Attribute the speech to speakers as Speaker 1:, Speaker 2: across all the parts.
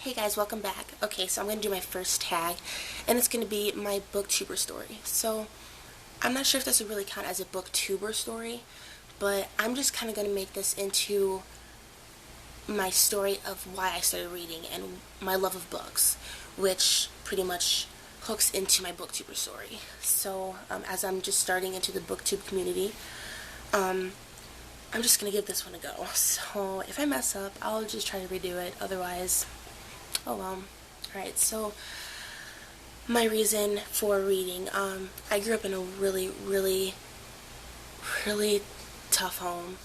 Speaker 1: Hey guys, welcome back. Okay, so I'm going to do my first tag, and it's going to be my booktuber story. So, I'm not sure if this would really count as a booktuber story, but I'm just kind of going to make this into my story of why I started reading and my love of books, which pretty much hooks into my booktuber story. So, as I'm just starting into the booktube community, I'm just going to give this one a go. So, if I mess up, I'll just try to redo it. Otherwise, oh well. Alright, so my reason for reading. I grew up in a really tough home.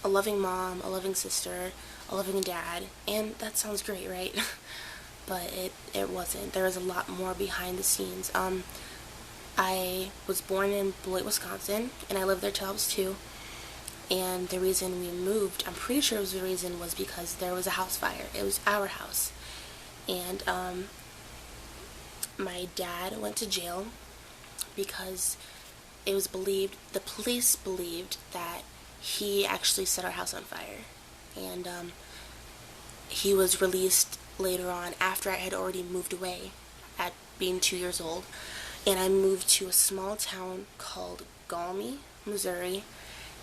Speaker 1: A loving mom, a loving sister, a loving dad, and that sounds great, right? But it wasn't. There was a lot more behind the scenes. I was born in Beloit, Wisconsin, and I lived there till I was 2. And the reason we moved, I'm pretty sure the reason was because there was a house fire. It was our house. And my dad went to jail because it was believed, the police believed that he actually set our house on fire. And he was released later on after I had already moved away at being 2 years old. And I moved to a small town called Galmi, Missouri.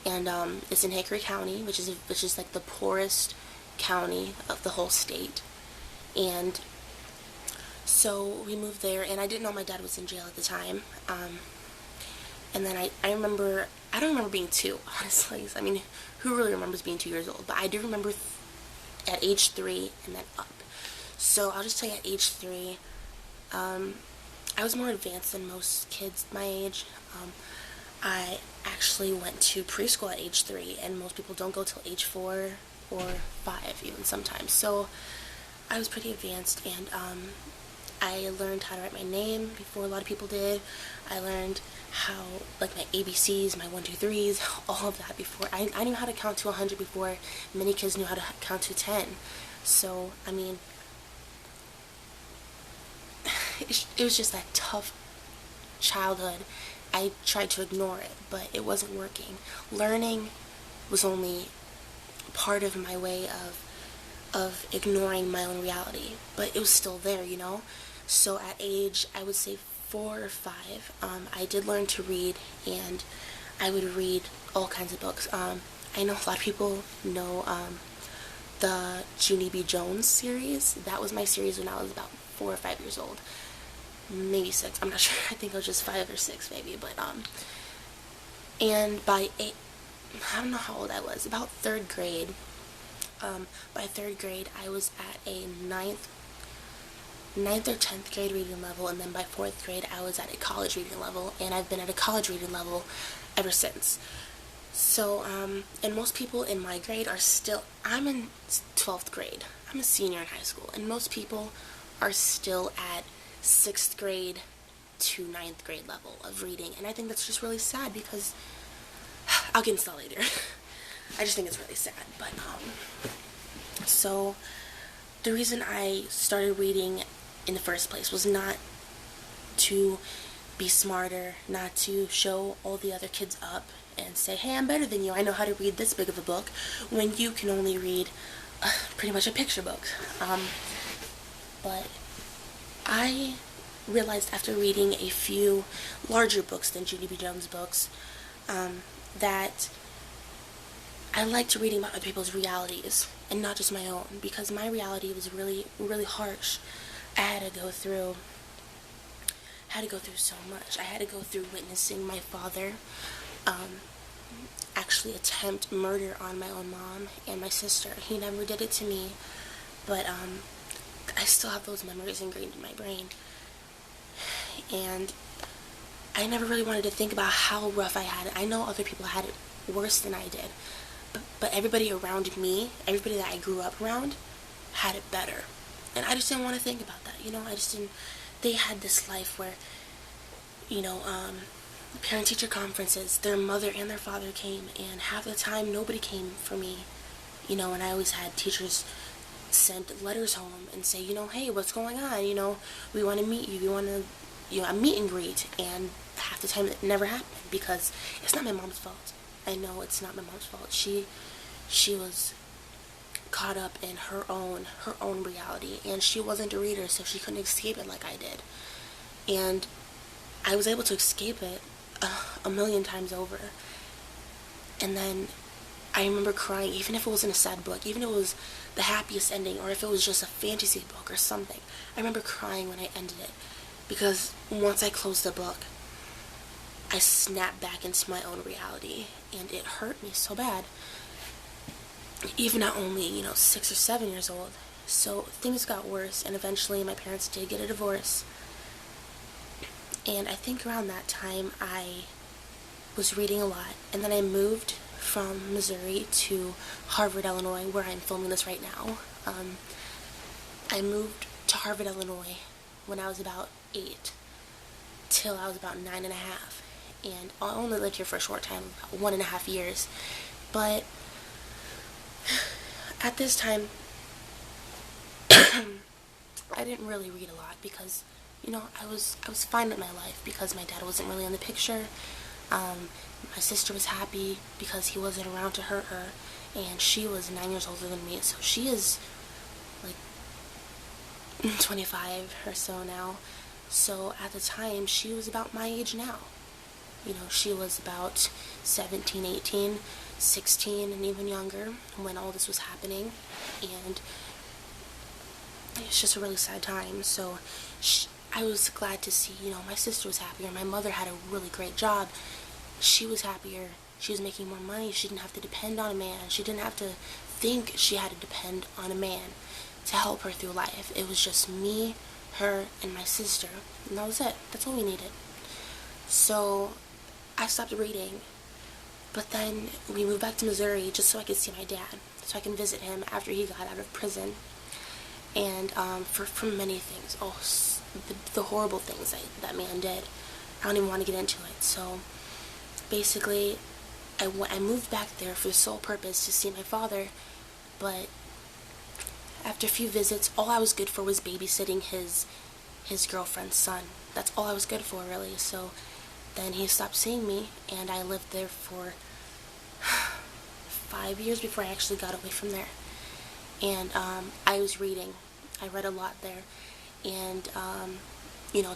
Speaker 1: And it's in Hickory County, which is like the poorest county of the whole state. And so we moved there, and I didn't know my dad was in jail at the time. And then I don't remember being 2, honestly. I mean, who really remembers being 2 years old? But I do remember at age 3 and then up. So I'll just tell you, at age 3, I was more advanced than most kids my age. I actually went to preschool at age 3, and most people don't go till age 4 or 5 even sometimes. So I was pretty advanced, and I learned how to write my name before a lot of people did. I learned how, like, my ABCs, my 1, 2, 3s, all of that before. I knew how to count to 100 before many kids knew how to count to 10. So, I mean, it was just that tough childhood. I tried to ignore it, but it wasn't working. Learning was only part of my way of ignoring my own reality, but it was still there, you know? So at age, I would say 4 or 5, I did learn to read, and I would read all kinds of books. I know a lot of people know the Junie B. Jones series. That was my series when I was about 4 or 5 years old. Maybe 6, I'm not sure. I think I was just 5 or 6 maybe, but and by 8, I don't know how old I was, about 3rd grade. By 3rd grade, I was at a 9th or 10th grade reading level, and then by 4th grade, I was at a college reading level, and I've been at a college reading level ever since. So, and most people in my grade are still, I'm in 12th grade, I'm a senior in high school, and most people are still at 6th grade to 9th grade level of reading, and I think that's just really sad because, I'll get into that later. I just think it's really sad, but, so, the reason I started reading in the first place was not to be smarter, not to show all the other kids up and say, hey, I'm better than you, I know how to read this big of a book, when you can only read pretty much a picture book. But I realized after reading a few larger books than Junie B. Jones books, that I liked reading about other people's realities and not just my own, because my reality was really harsh. I had to go through so much. I had to go through witnessing my father actually attempt murder on my own mom and my sister. He never did it to me, but I still have those memories ingrained in my brain. And I never really wanted to think about how rough I had it. I know other people had it worse than I did. But everybody around me, everybody that I grew up around, had it better. And I just didn't want to think about that, you know? I just didn't, they had this life where, you know, parent-teacher conferences, their mother and their father came, and half the time nobody came for me, you know, and I always had teachers send letters home and say, you know, hey, what's going on, you know, we want to meet you, we want to, you know, a meet and greet, and half the time it never happened, because it's not my mom's fault. I know it's not my mom's fault. She was caught up in her own reality, and she wasn't a reader, so she couldn't escape it like I did. And I was able to escape it a million times over. And then I remember crying, even if it wasn't a sad book, even if it was the happiest ending, or if it was just a fantasy book or something. I remember crying when I ended it, because once I closed the book, I snapped back into my own reality, and it hurt me so bad, even at only, 6 or 7 years old. So things got worse, and eventually my parents did get a divorce. And I think around that time I was reading a lot, and then I moved from Missouri to Harvard, Illinois, where I'm filming this right now. I moved to Harvard, Illinois when I was about 8 till I was about 9 and a half. And I only lived here for a short time, about 1.5 years. But at this time, I didn't really read a lot because, I was fine with my life because my dad wasn't really in the picture. My sister was happy because he wasn't around to hurt her, and she was 9 years older than me, so she is like 25 or so now. So at the time, she was about my age now. She was about 17, 18, 16, and even younger when all this was happening, and it's just a really sad time. So I was glad to see, my sister was happier. My mother had a really great job. She was happier. She was making more money. She didn't have to depend on a man. She didn't have to think she had to depend on a man to help her through life. It was just me, her, and my sister, and that was it. That's all we needed. So I stopped reading, but then we moved back to Missouri just so I could see my dad, so I can visit him after he got out of prison. And for many things, the horrible things that man did. I don't even want to get into it. So basically, I moved back there for the sole purpose to see my father, but after a few visits, all I was good for was babysitting his girlfriend's son. That's all I was good for, really. So then he stopped seeing me, and I lived there for 5 years before I actually got away from there. And I was reading. I read a lot there. And,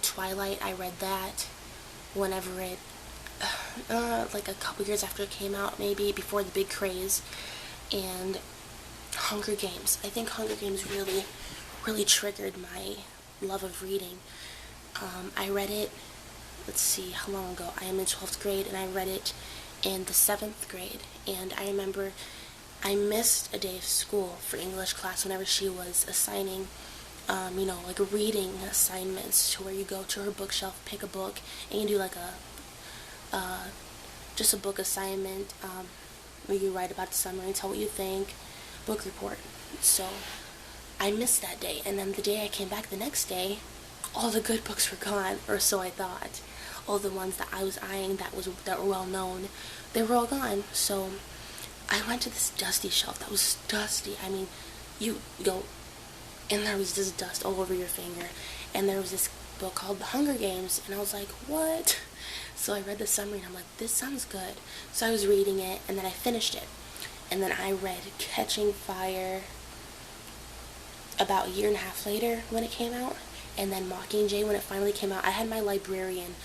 Speaker 1: Twilight, I read that whenever it, like a couple years after it came out, maybe, before the big craze. And Hunger Games. I think Hunger Games really, really triggered my love of reading. I read it, let's see, how long ago? I am in 12th grade, and I read it in the 7th grade. And I remember I missed a day of school for English class whenever she was assigning, like reading assignments, to where you go to her bookshelf, pick a book, and you do like just a book assignment, where you write about the summary, tell what you think, book report. So I missed that day, and then the day I came back the next day, all the good books were gone, or so I thought. All the ones that I was eyeing that were well known, they were all gone. So I went to this dusty shelf that was dusty. I mean, you go, and there was this dust all over your finger, and there was this book called The Hunger Games, and I was like, what? So I read the summary, and I'm like, this sounds good. So I was reading it, and then I finished it, and then I read Catching Fire about a year and a half later when it came out, and then Mockingjay when it finally came out. I had my librarian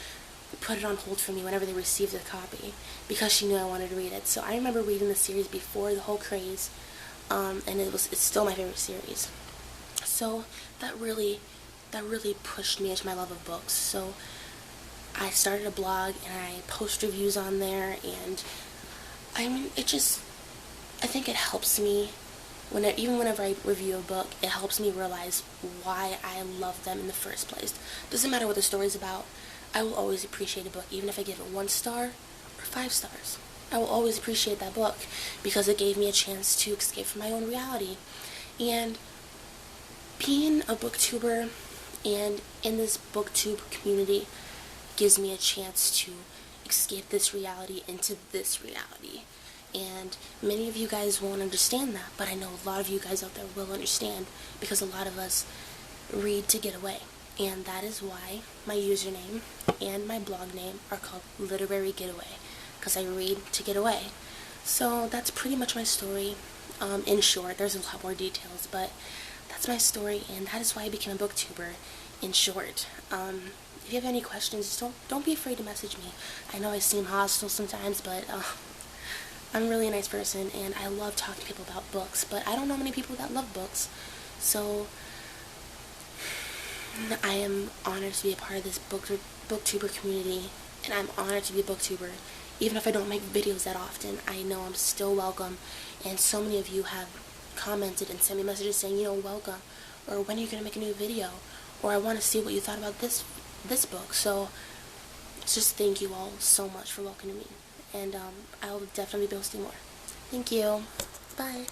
Speaker 1: put it on hold for me whenever they received a copy, because she knew I wanted to read it. So I remember reading the series before the whole craze, and it's still my favorite series. So that really pushed me into my love of books. So I started a blog, and I post reviews on there, and I mean, I think it helps me, even whenever I review a book, it helps me realize why I love them in the first place. Doesn't matter what the story's about, I will always appreciate a book, even if I give it 1 star or 5 stars. I will always appreciate that book, because it gave me a chance to escape from my own reality. And being a booktuber and in this booktube community gives me a chance to escape this reality into this reality. And many of you guys won't understand that, but I know a lot of you guys out there will understand, because a lot of us read to get away. And that is why my username and my blog name are called Literary Getaway, because I read to get away. So that's pretty much my story. In short, there's a lot more details, but that's my story, and that is why I became a booktuber, in short. If you have any questions, don't be afraid to message me. I know I seem hostile sometimes, but I'm a really nice person, and I love talking to people about books, but I don't know many people that love books, so I am honored to be a part of this booktuber community, and I'm honored to be a booktuber. Even if I don't make videos that often, I know I'm still welcome, and so many of you have commented and sent me messages saying, welcome, or when are you going to make a new video, or I want to see what you thought about this book. So just thank you all so much for welcoming me, and I will definitely be posting more. Thank you. Bye.